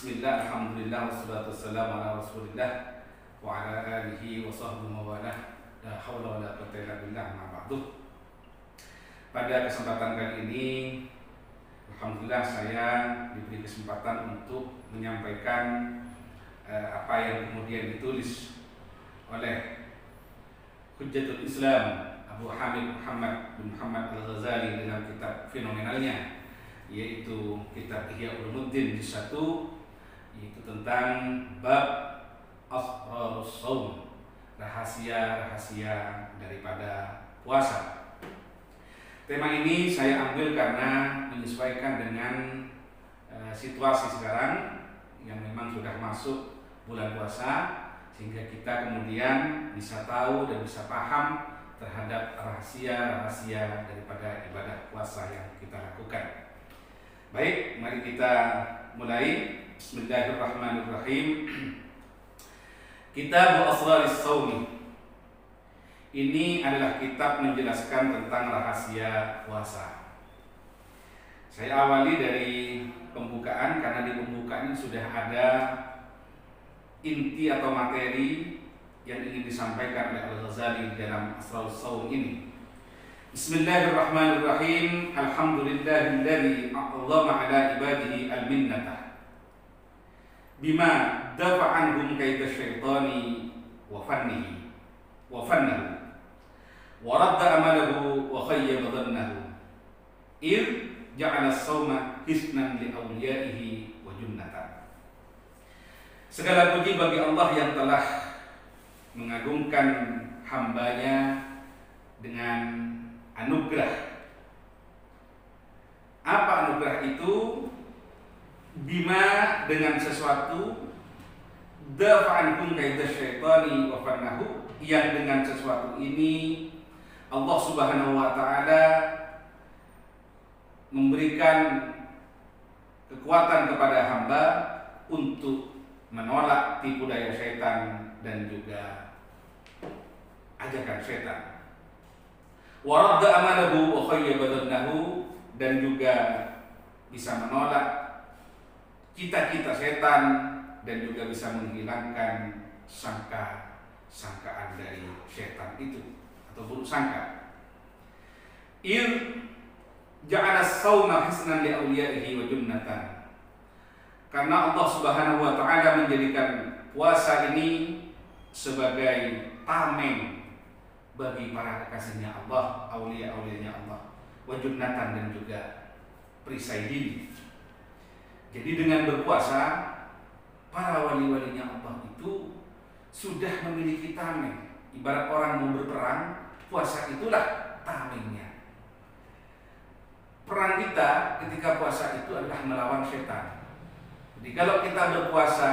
Bismillah, alhamdulillah, wassalatu wassalamu ala rasulillah wa ala alihi wa sahbihi wa walah. La hawla wa la quwwata illa billah, ma ba'du. Pada kesempatan kali ini, alhamdulillah saya diberi kesempatan untuk menyampaikan apa yang kemudian ditulis oleh Hujjatul Islam Abu Hamid Muhammad bin Muhammad Al-Ghazali dalam kitab fenomenalnya, yaitu kitab Ihya Ulumuddin juz 1, yaitu tentang bab asrarus shaum, rahasia-rahasia daripada puasa. Tema ini saya ambil karena menyesuaikan dengan situasi sekarang yang memang sudah masuk bulan puasa, sehingga kita kemudian bisa tahu dan bisa paham terhadap rahasia-rahasia daripada ibadah puasa yang kita lakukan. Baik, mari kita mulai. Bismillahirrahmanirrahim. Kitab Asraris Shaum. Ini adalah kitab menjelaskan tentang rahasia puasa. Saya awali dari pembukaan karena di pembukaan ini sudah ada inti atau materi yang ingin disampaikan oleh Al-Ghazali dalam Asrarus Shaum ini. Bismillahirrahmanirrahim. Alhamdulillahilladzi a'zama ala ibadihi al-minnata bima dafa'anhum kaida syaitani wa fannahu wa radda amalahu wa khayyaba dhannahu id ja'ala as-sawma hisnan li awliyaihi wa junnatan. Segala puji bagi Allah yang telah mengagungkan hambanya dengan anugerah. Apa anugerah itu? Bima, dengan sesuatu, dafa'anhum kaida syaitani wa fannahu, yang dengan sesuatu ini Allah Subhanahu wa taala memberikan kekuatan kepada hamba untuk menolak tipu daya syaitan dan juga ajakan syaitan. Wa radda amalahu wa khayyaba dhannahu, dan juga bisa menolak cita-cita setan dan juga bisa menghilangkan sangkaan dari setan itu atau buruk sangka. Ja'ala as-sawma hisnan li awliyaihi wa junnatan. Karena Allah Subhanahu wa taala menjadikan puasa ini sebagai tameng bagi para kekasihnya Allah, aulia-aulianya Allah, wa junnatan, dan juga perisai diri. Jadi dengan berpuasa, para wali-walinya Allah itu sudah memiliki tameng. Ibarat orang mau berperang, puasa itulah tamengnya. Perang kita ketika puasa itu adalah melawan setan. Jadi kalau kita berpuasa,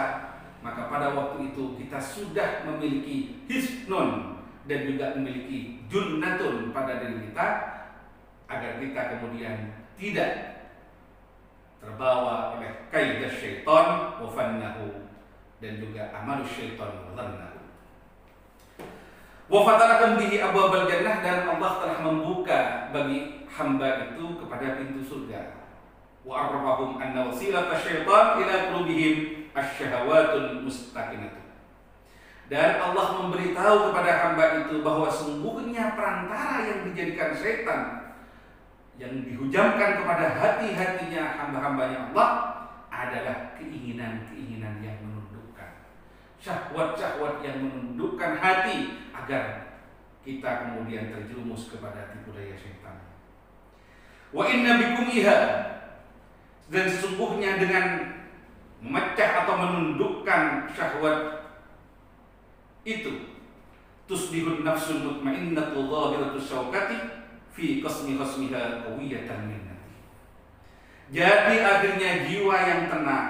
maka pada waktu itu kita sudah memiliki hisnun dan juga memiliki junnatun pada diri kita, agar kita kemudian tidak terbawa oleh kaidah syaitan wa fannahu, dan juga amalus syaitan wa dhannahu. Wa fatalakum bihi abwabal jannah, dan Allah telah membuka bagi hamba itu kepada pintu surga. Wa arrafahum anna wasilata syaitan ila qulubihim asy-syahawatul mustaqimah. Dan Allah memberitahu kepada hamba itu bahwa sungguhnya perantara yang dijadikan syaitan, yang dihujamkan kepada hati-hatinya hamba-hambanya Allah, adalah keinginan-keinginan yang menundukkan, syahwat-syahwat yang menundukkan hati, agar kita kemudian terjerumus kepada tipu daya syaitan. Wa inna bikum iha, dan sesungguhnya dengan memecah atau menundukkan syahwat itu, tusbihun nafsul mutmainnatu dhahiratus syaukati fi qasmi khasmiha qawiyatan minnati. Jadi akhirnya jiwa yang tenang,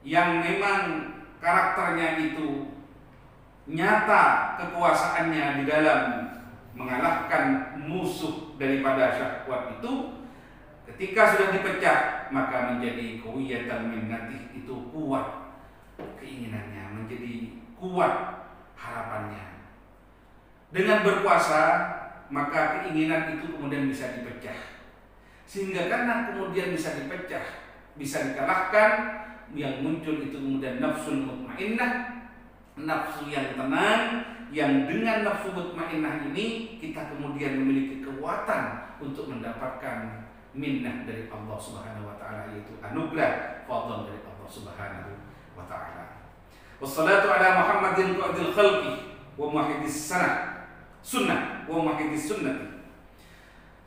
yang memang karakternya itu nyata kekuasaannya di dalam mengalahkan musuh daripada syahwat itu, ketika sudah dipecah maka menjadi qawiyatan minnati, itu kuat keinginannya, menjadi kuat harapannya. Dengan berpuasa maka keinginan itu kemudian bisa dipecah, sehingga karena kemudian bisa dipecah, bisa dikalahkan, yang muncul itu kemudian nafsul mutmainnah, nafsu yang tenang, yang dengan nafsu mutmainnah ini kita kemudian memiliki kekuatan untuk mendapatkan minnah dari Allah Subhanahu wa taala, yaitu anugerah fadl dari Allah Subhanahu wa taala. Wassalatu ala Muhammadin qa'idil khalqi wa muhaddis sunnah wa muhaddis sunnati.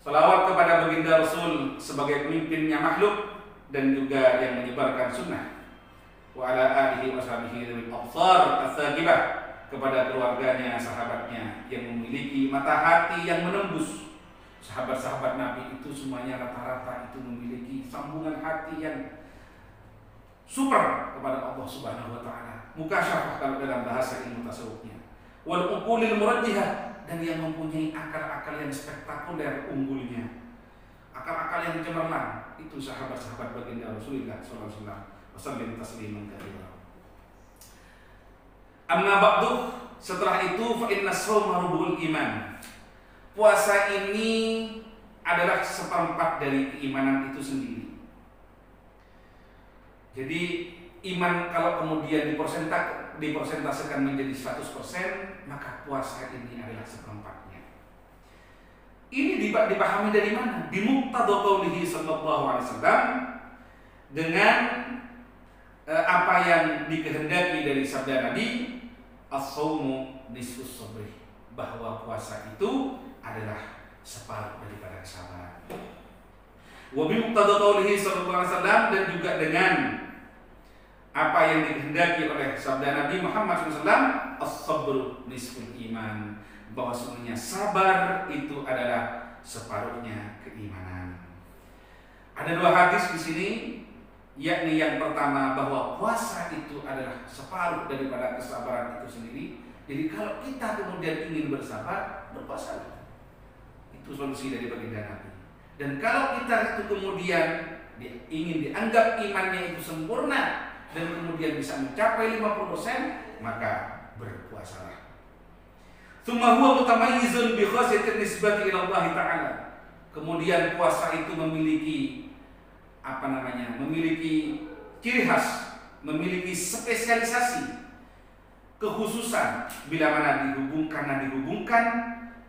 Salawat kepada baginda Rasul sebagai pemimpinnya makhluk dan juga yang menyebarkan sunnah. Wa ala alihi wa sahbihi wal absar as-sagibah, kepada keluarganya, sahabatnya yang memiliki mata hati yang menembus. Sahabat-sahabat Nabi itu semuanya rata-rata itu memiliki sambungan hati yang super kepada Allah Subhanahu wa taala. Mukasyafah kalau dalam bahasa ilmu tasawufnya. Wal uqulil murajjihah, dan yang mempunyai akal-akal yang spektakuler unggulnya, akal-akal yang cemerlang, itu sahabat-sahabat baginda Rasulullah sallallahu alaihi wasallam. Wasallim tasliman katsira. Amma ba'du, setelah itu fa inna shauma rubu'ul iman. Puasa ini adalah seperempat dari keimanan itu sendiri. Jadi iman kalau kemudian dipersentasekan menjadi 100%, maka puasa ini adalah seperempatnya. Ini dipahami dari mana? Di muqtada qaulihi sallallahu alaihi wasallam, dengan apa yang dikehendaki dari sabda Nabi, as-shaumu nisfus sabri, bahwa puasa itu adalah separuh daripada kesabaran. Wa bi muqtada qaulihi sallallahu alaihi wasallam, dan juga dengan apa yang dikehendaki oleh sabda Nabi Muhammad SAW, as-sabru nisful iman, bahwa sebenarnya sabar itu adalah separuhnya keimanan. Ada dua hadis di sini, yakni yang pertama bahwa puasa itu adalah separuh daripada kesabaran itu sendiri. Jadi kalau kita kemudian ingin bersabar, berpuasalah. Itu solusi dari baginda Nabi. Dan kalau kita itu kemudian ingin dianggap imannya itu sempurna dan kemudian bisa mencapai 50%, maka berpuasalah. Tsumma huwa mutamayyizun bi khasyatin nisbati ila Allah taala. Kemudian puasa itu memiliki memiliki ciri khas, memiliki spesialisasi, kekhususan bila mana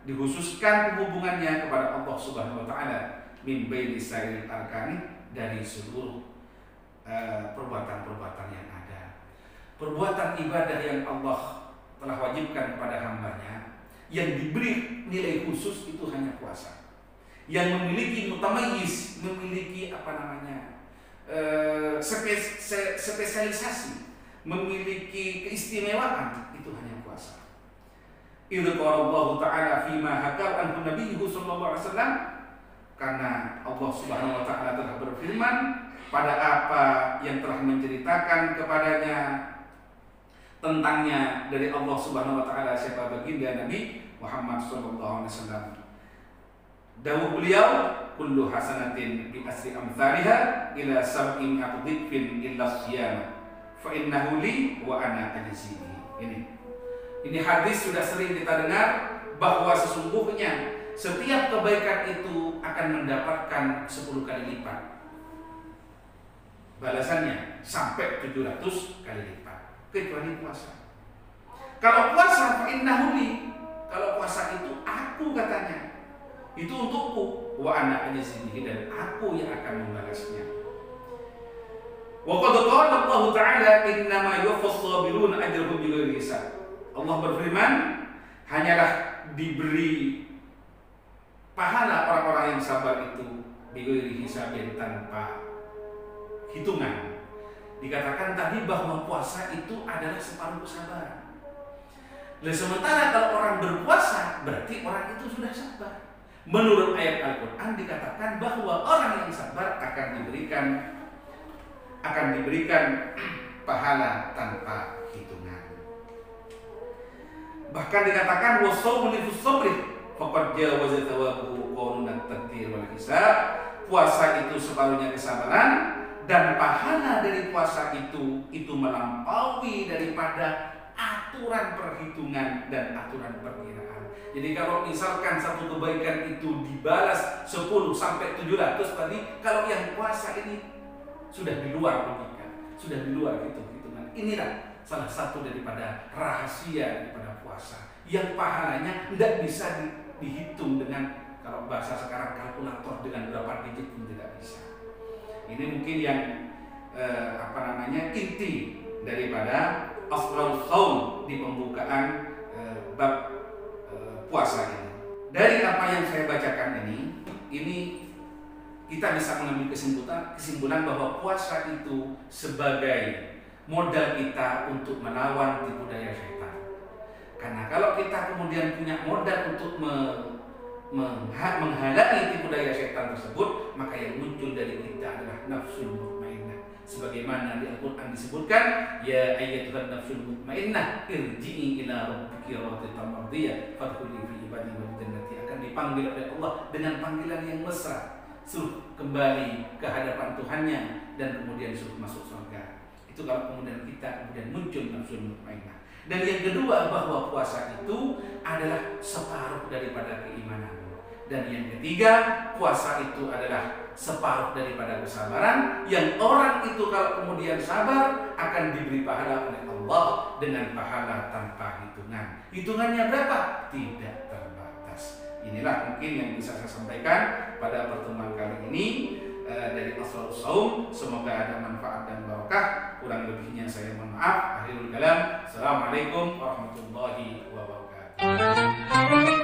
dikhususkan hubungannya kepada Allah Subhanahu wa taala min baini sa'il arkani, dari seluruh perbuatan-perbuatan yang ada. Perbuatan ibadah yang Allah telah wajibkan kepada hambanya, yang diberi nilai khusus itu hanya puasa. Yang memiliki mutamayyiz, memiliki spesialisasi, memiliki keistimewaan, itu hanya puasa. Idza qala Allah Ta'ala fima hakal anhu nabiyyu sallallahu alaihi wasallam, karena Allah Subhanahu wa taala telah berfirman pada apa yang telah menceritakan kepadanya tentangnya dari Allah Subhanahu wa taala, siapa baginda Nabi Muhammad sallallahu alaihi wasallam. Dawuh beliau, kullu hasanatin bi asri amsalha ila sab'i mi'atin illa siyam fa innahu li wa ana ajzihi. Ini hadis sudah sering kita dengar, bahwa sesungguhnya setiap kebaikan itu akan mendapatkan 10 kali lipat balasannya, sampai 700 kali lipat, kecuali puasa. Kalau puasa fa innahu li, kalau puasa itu aku, katanya, itu untukku, wa ana ajzihi, dan aku yang akan membalasnya. Wa qad qala Allah Ta'ala innama yuwaffas sabiruna ajrahum bighairi hisab. Allah berfirman, hanyalah diberi pahala orang-orang yang sabar itu bighairi hisabin, tanpa hitungan. Dikatakan tadi bahwa puasa itu adalah separuh kesabaran. Dan sementara kalau orang berpuasa, berarti orang itu sudah sabar. Menurut ayat Al-Quran dikatakan bahwa orang yang sabar akan diberikan pahala tanpa hitungan. Bahkan dikatakan wasaumu nifus sabri faqad jawaza thawabuhu qanunat taqdir wal hisab. Puasa itu separuhnya kesabaran, dan pahala dari puasa itu melampaui daripada aturan perhitungan dan aturan perkiraan. Jadi kalau misalkan satu kebaikan itu dibalas 10 sampai 700 tadi, kalau yang puasa ini sudah di luar logika. sudah di luar hitungan. Inilah salah satu daripada rahasia daripada puasa yang pahalanya tidak bisa dihitung dengan, kalau bahasa sekarang, kalkulator dengan berapa digit pun tidak bisa. Ini mungkin yang inti daripada Afdhalus Shaum di pembukaan bab puasa ini. Dari apa yang saya bacakan ini kita bisa mengambil kesimpulan bahwa puasa itu sebagai modal kita untuk melawan tipu daya syaitan. Karena kalau kita kemudian punya modal untuk menghalangi tipu daya syaitan tersebut, maka yang muncul dari kita adalah nafsul mutmainnah. Sebagaimana di Al-Quran disebutkan, ya ayyatuhan nafsul mutmainnah irji'i ila rabbiki radiyatan mardiyah fadkhuli fi ibadi wa jannati. Akan dipanggil oleh Allah dengan panggilan yang mesra, suruh kembali ke hadapan Tuhannya dan kemudian suruh masuk surga. Itu kalau kemudian kita muncul nafsul mutmainnah. Dan yang kedua, bahwa puasa itu adalah separuh daripada keimanan. Dan yang ketiga, puasa itu adalah separuh daripada kesabaran, yang orang itu kalau kemudian sabar akan diberi pahala oleh Allah dengan pahala tanpa hitungan. Hitungannya berapa? Tidak terbatas. Inilah mungkin yang bisa saya sampaikan pada pertemuan kali ini dari Afdhalus Shaum. Semoga ada manfaat dan barokah. Kurang lebihnya saya mohon maaf. Akhirul kalam. Assalamualaikum warahmatullahi wabarakatuh.